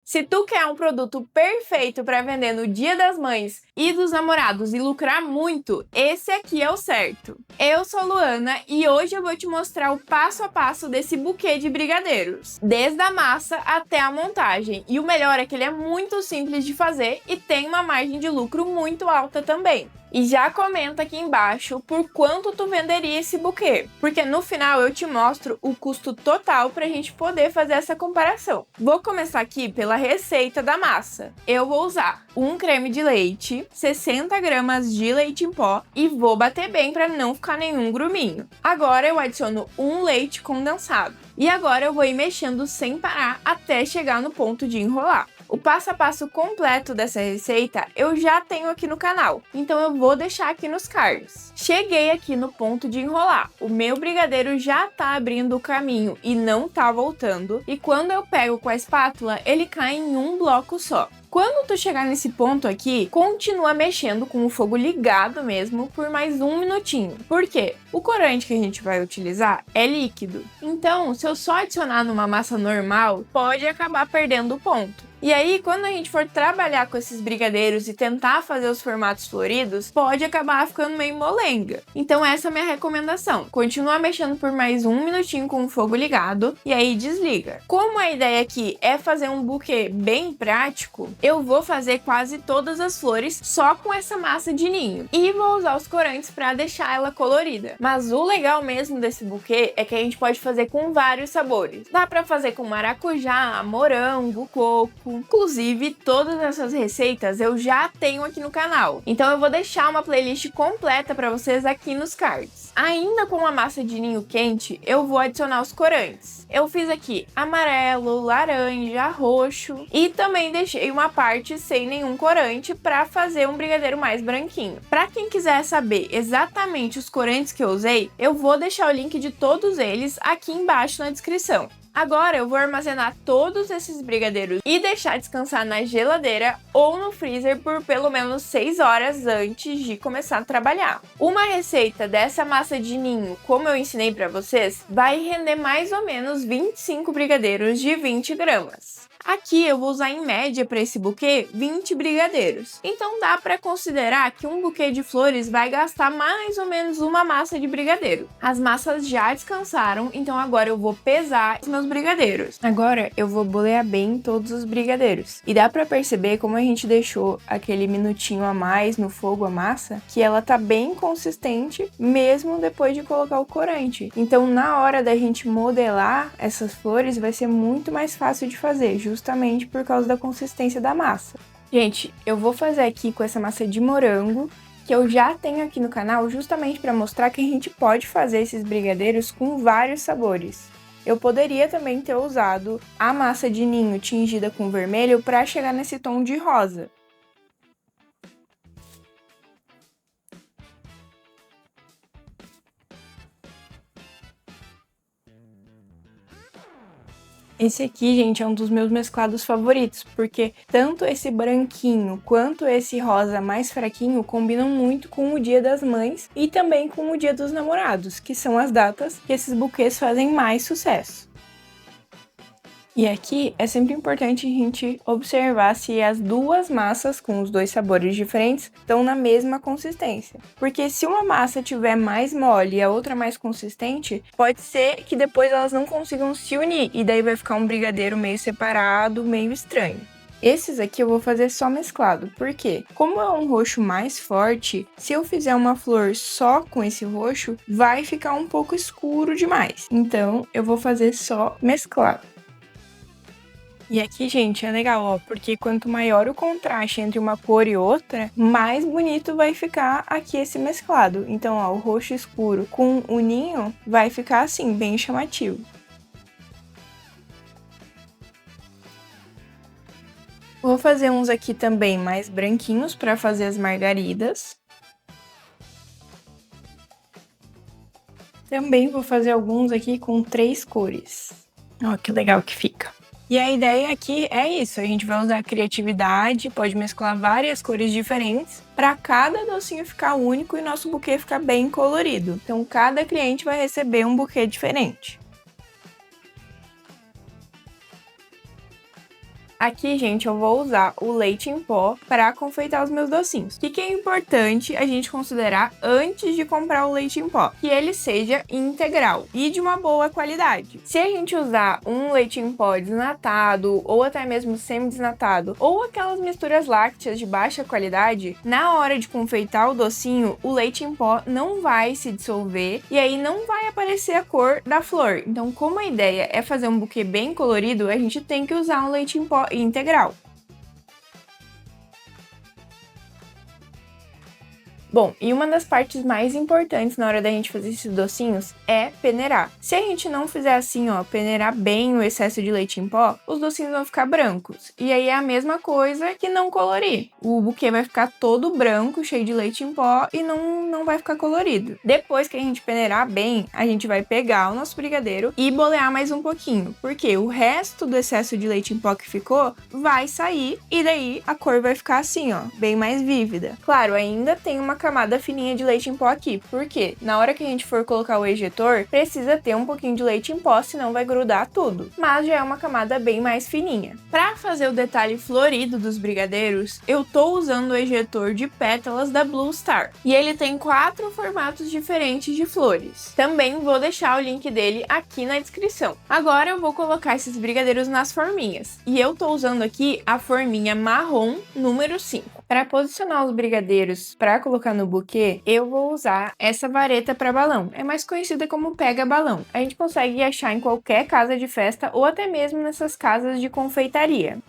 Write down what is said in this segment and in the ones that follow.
Se tu quer um produto perfeito para vender no Dia das Mães e dos Namorados e lucrar muito, esse aqui é o certo. Eu sou Luana e hoje eu vou te mostrar o passo a passo desse buquê de brigadeiros, desde a massa até a montagem. E o melhor é que ele é muito simples de fazer e tem uma margem de lucro muito alta também. E já comenta aqui embaixo por quanto tu venderia esse buquê, porque no final eu te mostro o custo total pra gente poder fazer essa comparação. Vou começar aqui pela receita da massa. Eu vou usar um creme de leite, 60 gramas de leite em pó e vou bater bem para não ficar nenhum gruminho. Agora eu adiciono um leite condensado. E agora eu vou ir mexendo sem parar até chegar no ponto de enrolar. O passo a passo completo dessa receita eu já tenho aqui no canal, então eu vou deixar aqui nos cards. Cheguei aqui no ponto de enrolar, o meu brigadeiro já tá abrindo o caminho e não tá voltando, e quando eu pego com a espátula, ele cai em um bloco só. Quando tu chegar nesse ponto aqui, continua mexendo com o fogo ligado mesmo por mais um minutinho. Por quê? O corante que a gente vai utilizar é líquido. Então, se eu só adicionar numa massa normal, pode acabar perdendo o ponto. E aí, quando a gente for trabalhar com esses brigadeiros e tentar fazer os formatos floridos, pode acabar ficando meio molenga. Então essa é a minha recomendação. Continua mexendo por mais um minutinho com o fogo ligado e aí desliga. Como a ideia aqui é fazer um buquê bem prático, eu vou fazer quase todas as flores só com essa massa de ninho. E vou usar os corantes para deixar ela colorida. Mas o legal mesmo desse buquê é que a gente pode fazer com vários sabores. Dá para fazer com maracujá, morango, coco. Inclusive, todas essas receitas eu já tenho aqui no canal, então eu vou deixar uma playlist completa para vocês aqui nos cards. Ainda com a massa de ninho quente, eu vou adicionar os corantes. Eu fiz aqui amarelo, laranja, roxo e também deixei uma parte sem nenhum corante para fazer um brigadeiro mais branquinho. Para quem quiser saber exatamente os corantes que eu usei, eu vou deixar o link de todos eles aqui embaixo na descrição. Agora eu vou armazenar todos esses brigadeiros e deixar descansar na geladeira ou no freezer por pelo menos 6 horas antes de começar a trabalhar. Uma receita dessa massa de ninho, como eu ensinei para vocês, vai render mais ou menos 25 brigadeiros de 20 gramas. Aqui eu vou usar em média para esse buquê 20 brigadeiros. Então dá para considerar que um buquê de flores vai gastar mais ou menos uma massa de brigadeiro. As massas já descansaram, então agora eu vou pesar os meus brigadeiros. Agora eu vou bolear bem todos os brigadeiros. E dá para perceber como a gente deixou aquele minutinho a mais no fogo a massa, que ela tá bem consistente mesmo depois de colocar o corante. Então na hora da gente modelar essas flores vai ser muito mais fácil de fazer, justamente por causa da consistência da massa. Gente, eu vou fazer aqui com essa massa de morango, que eu já tenho aqui no canal, justamente para mostrar que a gente pode fazer esses brigadeiros com vários sabores. Eu poderia também ter usado a massa de ninho tingida com vermelho para chegar nesse tom de rosa. Esse aqui, gente, é um dos meus mesclados favoritos, porque tanto esse branquinho quanto esse rosa mais fraquinho combinam muito com o Dia das Mães e também com o Dia dos Namorados, que são as datas que esses buquês fazem mais sucesso. E aqui é sempre importante a gente observar se as duas massas com os dois sabores diferentes estão na mesma consistência. Porque se uma massa tiver mais mole e a outra mais consistente, pode ser que depois elas não consigam se unir e daí vai ficar um brigadeiro meio separado, meio estranho. Esses aqui eu vou fazer só mesclado, porque como é um roxo mais forte, se eu fizer uma flor só com esse roxo, vai ficar um pouco escuro demais. Então eu vou fazer só mesclado. E aqui, gente, é legal, ó, porque quanto maior o contraste entre uma cor e outra, mais bonito vai ficar aqui esse mesclado. Então, ó, o roxo escuro com o ninho vai ficar assim, bem chamativo. Vou fazer uns aqui também mais branquinhos para fazer as margaridas. Também vou fazer alguns aqui com 3 cores. Ó, que legal que fica. E a ideia aqui é isso, a gente vai usar a criatividade, pode mesclar várias cores diferentes para cada docinho ficar único e nosso buquê ficar bem colorido. Então cada cliente vai receber um buquê diferente. Aqui, gente, eu vou usar o leite em pó para confeitar os meus docinhos. O que é importante a gente considerar antes de comprar o leite em pó? Que ele seja integral e de uma boa qualidade. Se a gente usar um leite em pó desnatado ou até mesmo semi-desnatado ou aquelas misturas lácteas de baixa qualidade, na hora de confeitar o docinho, o leite em pó não vai se dissolver e aí não vai aparecer a cor da flor. Então, como a ideia é fazer um buquê bem colorido, a gente tem que usar um leite em pó integral. Bom, e uma das partes mais importantes na hora da gente fazer esses docinhos é peneirar. Se a gente não fizer assim, ó, peneirar bem o excesso de leite em pó, os docinhos vão ficar brancos. E aí é a mesma coisa que não colorir. O buquê vai ficar todo branco, cheio de leite em pó e não vai ficar colorido. Depois que a gente peneirar bem, a gente vai pegar o nosso brigadeiro e bolear mais um pouquinho, porque o resto do excesso de leite em pó que ficou vai sair e daí a cor vai ficar assim, ó, bem mais vívida. Claro, ainda tem uma camada fininha de leite em pó aqui, porque na hora que a gente for colocar o ejetor, precisa ter um pouquinho de leite em pó, senão vai grudar tudo. Mas já é uma camada bem mais fininha. Para fazer o detalhe florido dos brigadeiros, eu tô usando o ejetor de pétalas da Blue Star. E ele tem 4 formatos diferentes de flores. Também vou deixar o link dele aqui na descrição. Agora eu vou colocar esses brigadeiros nas forminhas. E eu tô usando aqui a forminha marrom número 5. Para posicionar os brigadeiros para colocar no buquê, eu vou usar essa vareta para balão. É mais conhecida como pega-balão. A gente consegue achar em qualquer casa de festa ou até mesmo nessas casas de confeitaria.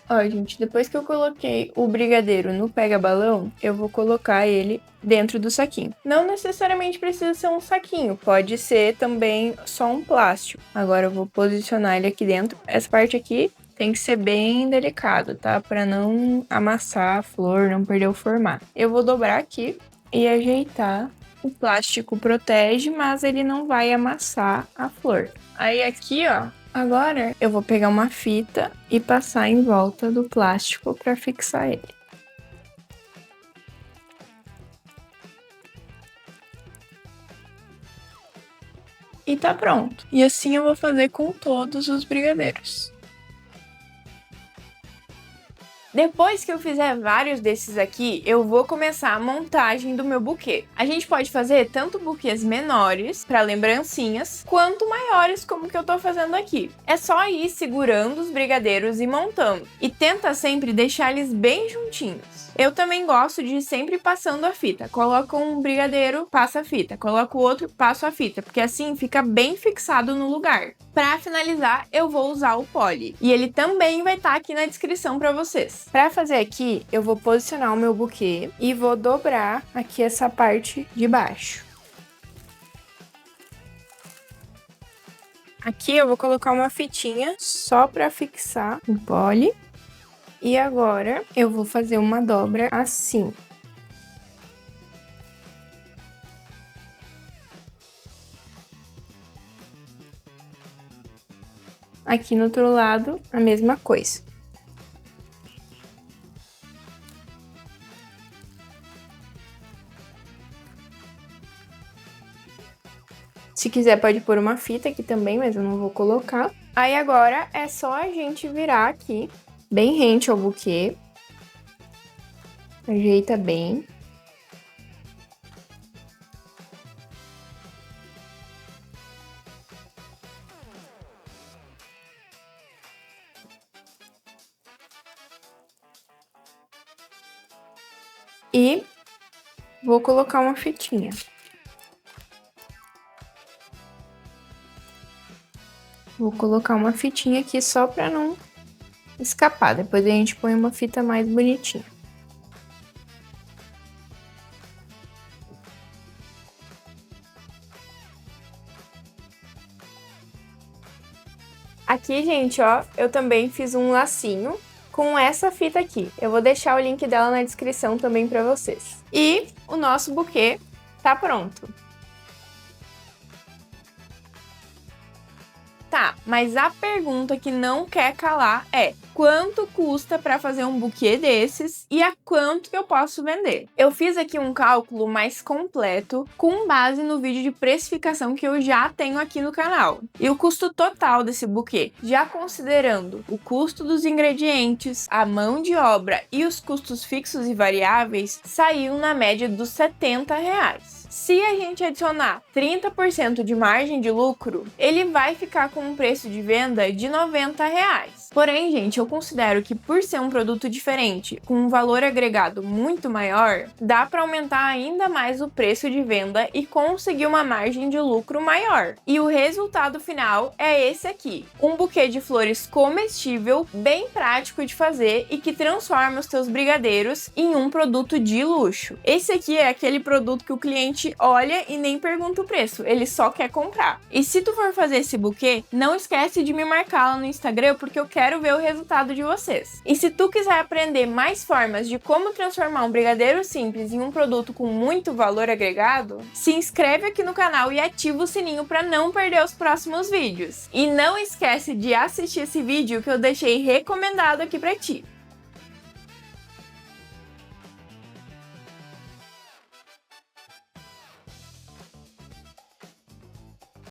Ó, gente, depois que eu coloquei o brigadeiro no pega-balão, eu vou colocar ele dentro do saquinho. Não necessariamente precisa ser um saquinho, pode ser também só um plástico. Agora eu vou posicionar ele aqui dentro. Essa parte aqui tem que ser bem delicado, tá? Para não amassar a flor, não perder o formato. Eu vou dobrar aqui e ajeitar. O plástico protege, mas ele não vai amassar a flor. Aí aqui, ó, agora eu vou pegar uma fita e passar em volta do plástico para fixar ele. E tá pronto. E assim eu vou fazer com todos os brigadeiros. Depois que eu fizer vários desses aqui, eu vou começar a montagem do meu buquê. A gente pode fazer tanto buquês menores, para lembrancinhas, quanto maiores, como que eu tô fazendo aqui. É só ir segurando os brigadeiros e montando. E tenta sempre deixar eles bem juntinhos. Eu também gosto de ir sempre passando a fita. Coloco um brigadeiro, passa a fita. Coloco o outro, passo a fita. Porque assim fica bem fixado no lugar. Para finalizar, eu vou usar o poly. E ele também vai estar aqui na descrição para vocês. Para fazer aqui, eu vou posicionar o meu buquê e vou dobrar aqui essa parte de baixo. Aqui eu vou colocar uma fitinha só para fixar o poly. E agora eu vou fazer uma dobra assim. Aqui no outro lado, a mesma coisa. Se quiser pode pôr uma fita aqui também, mas eu não vou colocar. Aí agora é só a gente virar aqui, bem rente ao buquê. Ajeita bem. E vou colocar uma fitinha. Vou colocar uma fitinha aqui só para não escapar. Depois a gente põe uma fita mais bonitinha. Aqui, gente, ó, eu também fiz um lacinho com essa fita aqui. Eu vou deixar o link dela na descrição também para vocês. E o nosso buquê tá pronto. Tá, Mas a pergunta que não quer calar é: quanto custa para fazer um buquê desses e a quanto que eu posso vender? Eu fiz aqui um cálculo mais completo com base no vídeo de precificação que eu já tenho aqui no canal. E o custo total desse buquê, já considerando o custo dos ingredientes, a mão de obra e os custos fixos e variáveis, saiu na média dos R$70. Se a gente adicionar 30% de margem de lucro, ele vai ficar com um preço de venda de R$90. Porém, gente, eu considero que por ser um produto diferente, com um valor agregado muito maior, dá para aumentar ainda mais o preço de venda e conseguir uma margem de lucro maior. E o resultado final é esse aqui: um buquê de flores comestível, bem prático de fazer e que transforma os teus brigadeiros em um produto de luxo. Esse aqui é aquele produto que o cliente olha e nem pergunta o preço, ele só quer comprar. E se tu for fazer esse buquê, não esquece de me marcar lá no Instagram, porque eu quero ver o resultado de vocês. E se tu quiser aprender mais formas de como transformar um brigadeiro simples em um produto com muito valor agregado, se inscreve aqui no canal e ativa o sininho para não perder os próximos vídeos. E não esquece de assistir esse vídeo que eu deixei recomendado aqui para ti.